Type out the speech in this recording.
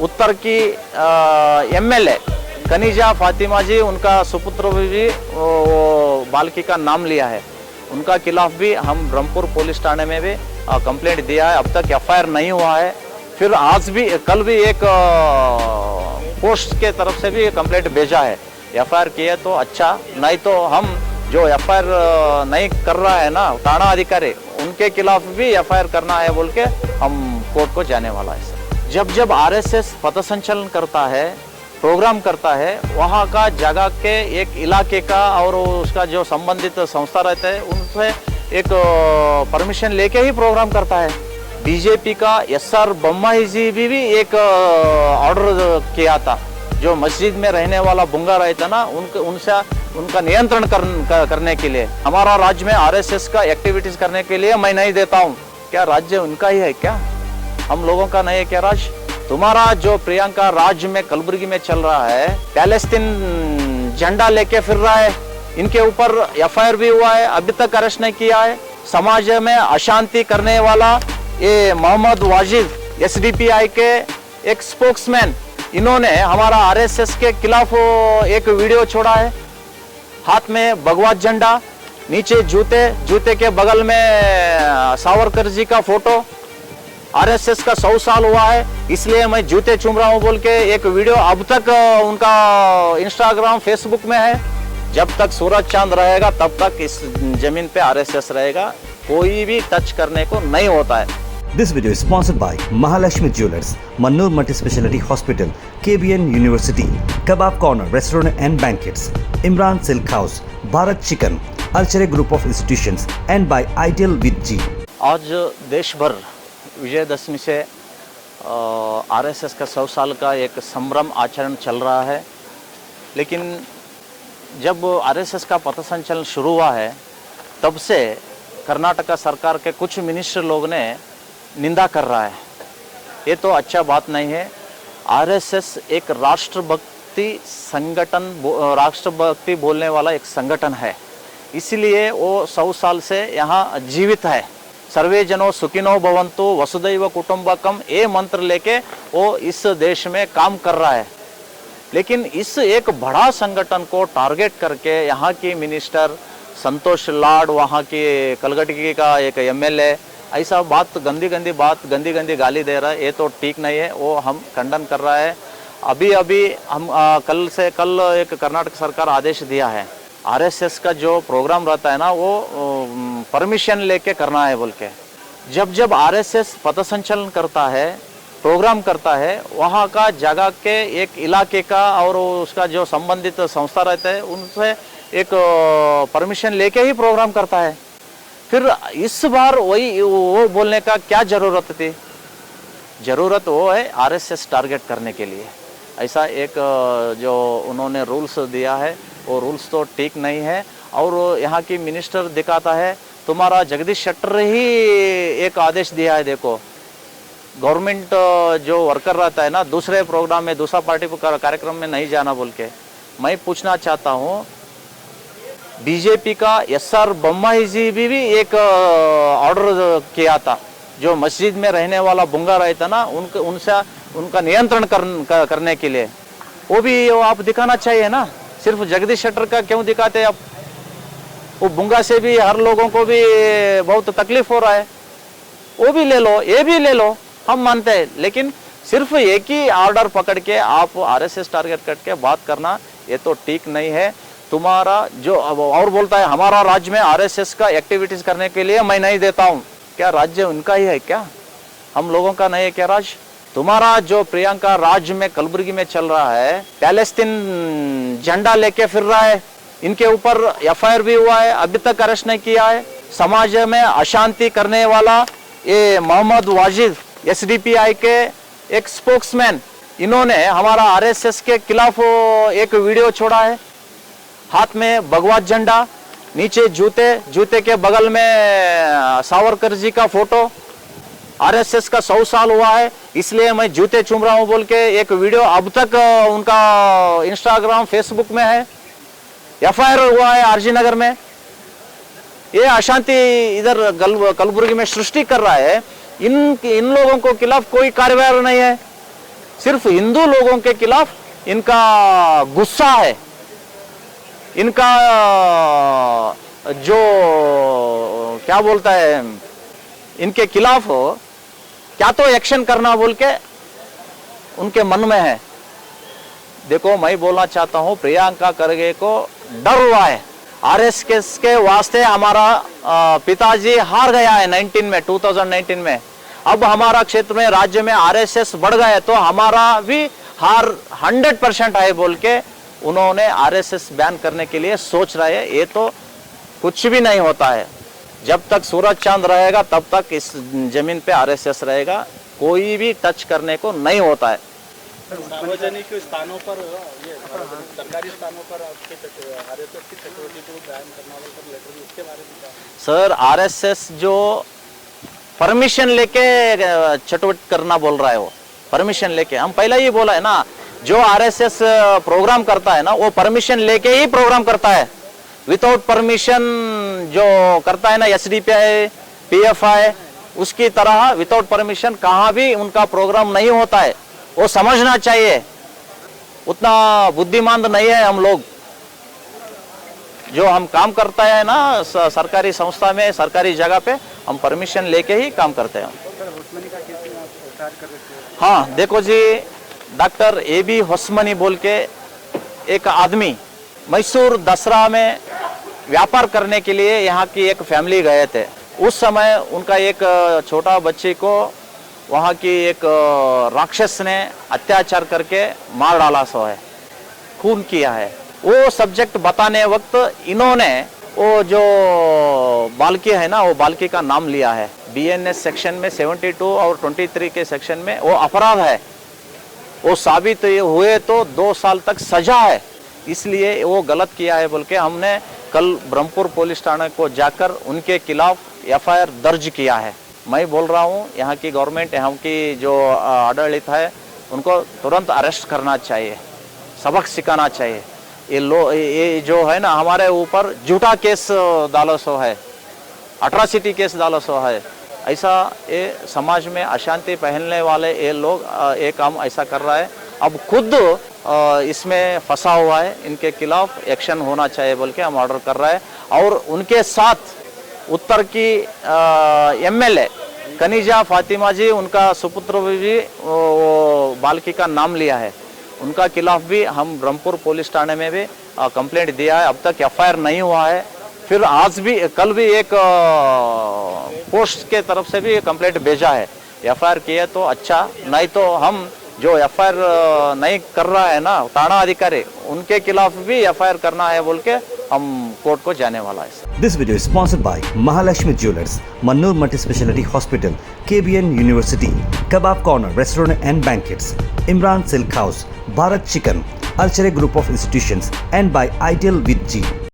उत्तर की एमएलए कनीजा फातिमा जी, उनका सुपुत्र भी बालकी का नाम लिया है, उनका खिलाफ भी हम ब्रह्मपुर पुलिस थाने में भी कंप्लेंट दिया है। अब तक एफआईआर नहीं हुआ है। फिर आज भी कल भी एक पोस्ट के तरफ से भी कंप्लेंट भेजा है। एफआईआर किए तो अच्छा, नहीं तो हम जो एफआईआर नहीं कर रहा है ना थाना अधिकारी, उनके खिलाफ भी एफआईआर करना है बोल के हम कोर्ट को जाने वाला है। जब जब आरएसएस पथसंचलन करता है, प्रोग्राम करता है, वहाँ का जगह के एक इलाके का और उसका जो संबंधित संस्था रहता है उनसे एक परमिशन लेके ही प्रोग्राम करता है। बीजेपी का एसआर बोम्माई जी भी एक ऑर्डर किया था, जो मस्जिद में रहने वाला बुंगा रहता ना, उनका नियंत्रण करने के लिए। हमारा राज्य में आरएसएस का एक्टिविटीज करने के लिए मैं नहीं देता हूँ। क्या राज्य उनका ही है क्या? हम लोगों का नहीं है क्या राज्य? तुम्हारा जो प्रियंका राज्य में कलबुर्गी में चल रहा है, पैलेस्तीन झंडा लेके फिर रहा है, इनके ऊपर एफआईआर भी हुआ है, अभी तक अरेस्ट नहीं किया है। समाज में अशांति करने वाला ये मोहम्मद वाजिद एसडीपीआई के एक स्पोक्समैन, इन्होंने हमारा आरएसएस के खिलाफ एक वीडियो छोड़ा है। हाथ में भगवा झंडा, नीचे जूते के बगल में सावरकर जी का फोटो। आरएसएस का 100 साल हुआ है, इसलिए मैं जूते चूम रहा हूं बोल के एक वीडियो अब तक उनका इंस्टाग्राम फेसबुक में है। जब तक सूरज चांद रहेगा तब तक इस जमीन पे आरएसएस रहेगा, कोई भी टच करने को नहीं होता है। This video is sponsored by Mahalakshmi Jewelers, Mannur Multi-Speciality Hospital, KBN University, Kebab Corner Restaurant and Banquets, Imran Silk House, Bharat Chicken, Alchere Group of Institutions, and by Ideal with G. आज देश भर विजयदशमी से RSS का 100 साल का एक संभ्रम आचरण चल रहा है, लेकिन जब आरएसएस का पथसंचलन शुरू हुआ है तब से कर्नाटका सरकार के कुछ मिनिस्टर लोग ने निंदा कर रहा है। ये तो अच्छा बात नहीं है। आरएसएस एक राष्ट्रभक्ति संगठन, राष्ट्रभक्ति बोलने वाला एक संगठन है, इसलिए वो 100 साल से यहाँ जीवित है। सर्वे जनो सुखिनो भवन्तु वसुधैव कुटुंबकम, ये मंत्र लेके वो इस देश में काम कर रहा है। लेकिन इस एक बड़ा संगठन को टारगेट करके यहाँ की मिनिस्टर संतोष लाड, वहाँ की कलगटगी का एक एमएलए, ऐसा बात गंदी गंदी गाली दे रहा है। ये तो ठीक नहीं है, वो हम खंडन कर रहा है। अभी हम कल एक कर्नाटक सरकार आदेश दिया है, आरएसएस का जो प्रोग्राम रहता है ना वो परमिशन लेके करना है बोल के। जब आरएसएस पथसंचलन करता है, प्रोग्राम करता है, वहाँ का जगह के एक इलाके का और उसका जो संबंधित संस्था रहता है उनसे एक परमिशन लेके ही प्रोग्राम करता है। फिर इस बार वो बोलने का क्या जरूरत थी? जरूरत वो है आरएसएस टारगेट करने के लिए। ऐसा एक जो उन्होंने रूल्स दिया है वो रूल्स तो ठीक नहीं है। और यहाँ की मिनिस्टर दिखाता है, तुम्हारा जगदीश शेट्टर ही एक आदेश दिया है, देखो गवर्नमेंट जो वर्कर रहता है ना दूसरे प्रोग्राम में, दूसरा पार्टी कार्यक्रम में नहीं जाना बोल के। मैं पूछना चाहता हूँ, बीजेपी का एसआर बोम्माई जी भी एक ऑर्डर किया था, जो मस्जिद में रहने वाला बुंगा रहता ना, उनका नियंत्रण करने के लिए। वो भी आप दिखाना चाहिए ना, सिर्फ जगदीश शेट्टर का क्यों दिखाते आप? वो बुंगा से भी हर लोगों को भी बहुत तकलीफ हो रहा है, वो भी ले लो, ये भी ले लो, हम मानते हैं। लेकिन सिर्फ एक ही ऑर्डर पकड़ के आप आरएसएस टारगेट करके बात करना, ये तो ठीक नहीं है। तुम्हारा जो और बोलता है हमारा राज्य में आरएसएस का एक्टिविटीज करने के लिए मैं नहीं देता हूँ। क्या राज्य उनका ही है क्या? हम लोगों का नहीं है क्या राज्य? तुम्हारा जो प्रियंका राज्य में कलबुर्गी में चल रहा है, पैलेस्तीन झंडा लेके फिर रहा है, इनके ऊपर एफआईआर भी हुआ है, अभी तक अरेस्ट नहीं किया है। समाज में अशांति करने वाला ये मोहम्मद वाजिद एसडीपीआई के एक स्पोक्समैन, इन्होंने हमारा आरएसएस के खिलाफ एक वीडियो छोड़ा है। हाथ में भगवा झंडा, नीचे जूते के बगल में सावरकर जी का फोटो। आरएसएस का 100 साल हुआ है, इसलिए मैं जूते चूम रहा हूं बोल के एक वीडियो अब तक उनका इंस्टाग्राम फेसबुक में है। एफआईआर हुआ है आरजी नगर में। ये अशांति इधर कलबुर्गी में सृष्टि कर रहा है। इन लोगों को खिलाफ कोई कार्रवाई नहीं है। सिर्फ हिंदू लोगों के खिलाफ इनका गुस्सा है, इनका जो क्या बोलता है, इनके खिलाफ क्या तो एक्शन करना बोल के उनके मन में है। देखो, मैं बोलना चाहता हूं, प्रियंका खरगे को डर हुआ है। आरएसएस के वास्ते हमारा पिताजी हार गया है 2019 में। अब हमारा क्षेत्र में, राज्य में आरएसएस बढ़ गया है तो हमारा भी हार 100% है बोल के उन्होंने आरएसएस बैन करने के लिए सोच रहे हैं। ये तो कुछ भी नहीं होता है। जब तक सूरज चांद रहेगा तब तक इस जमीन पे आरएसएस रहेगा, कोई भी टच करने को नहीं होता है। सार्वजनिक स्थानों पर, ये सरकारी स्थानों पर आरएसएस की चटवटी को बैन करना वाला लेटर भी, उसके बारे में क्या? सर, आरएसएस जो परमिशन लेके चटवट करना बोल रहा है, वो परमिशन लेके, हम पहले ही बोला है ना, जो आरएसएस प्रोग्राम करता है ना वो परमिशन लेके ही प्रोग्राम करता है। विदाउट परमिशन जो करता है ना एसडीपीआई, पीएफआई, उसकी तरह विदाउट परमिशन कहाँ भी उनका प्रोग्राम नहीं होता है। वो समझना चाहिए, उतना बुद्धिमान नहीं है हम लोग। जो हम काम करता है ना सरकारी संस्था में, सरकारी जगह पे, हम परमिशन लेके ही काम करते हैं। हाँ, देखो जी, डॉक्टर एबी होस्मनी बोल के एक आदमी मैसूर दसरा में व्यापार करने के लिए यहाँ की एक फैमिली गए थे। उस समय उनका एक छोटा बच्चे को वहाँ की एक राक्षस ने अत्याचार करके मार डाला सो है, खून किया है। वो सब्जेक्ट बताने वक्त इन्होंने वो जो बालकी है ना, वो बालकी का नाम लिया है। बीएनएस सेक्शन में 72 और 23 के सेक्शन में वो अपराध है। वो साबित हुए तो 2 साल तक सजा है। इसलिए वो गलत किया है बोल के हमने कल ब्रह्मपुर पुलिस थाने को जाकर उनके खिलाफ एफआईआर दर्ज किया है। मैं बोल रहा हूँ, यहाँ की गवर्नमेंट, यहाँ की जो आडಳಿत है, उनको तुरंत अरेस्ट करना चाहिए, सबक सिखाना चाहिए। ये जो है ना हमारे ऊपर झूठा केस डालो सो है, अट्रॉसिटी केस डालो सो है। ऐसा ये समाज में अशांति फैलाने वाले ये लोग ये काम ऐसा कर रहा है। अब खुद इसमें फंसा हुआ है, इनके खिलाफ एक्शन होना चाहिए बोल के हम ऑर्डर कर रहा है। और उनके साथ उत्तर की एमएलए कनीजा फातिमा जी, उनका सुपुत्र भी वो बालकी का नाम लिया है, उनका खिलाफ भी हम ब्रह्मपुर पुलिस थाने में भी कंप्लेंट दिया है। अब तक एफआईआर नहीं हुआ है। फिर आज भी, कल भी एक पोस्ट के तरफ से भी कंप्लेंट भेजा है। एफआईआर किया तो अच्छा, नहीं तो हम जो एफआईआर नहीं कर रहा है ना थाना अधिकारी, उनके खिलाफ भी एफआईआर करना है बोल के हम कोर्ट को जाने वाला है। This video is sponsored by Mahalakshmi Jewelers, Mannur Multi-Speciality Hospital, KBN University, Kebab Corner Restaurant and Banquets, Imran Silk House, Bharat Chicken, Alchere Group of Institutions, and by Ideal with G.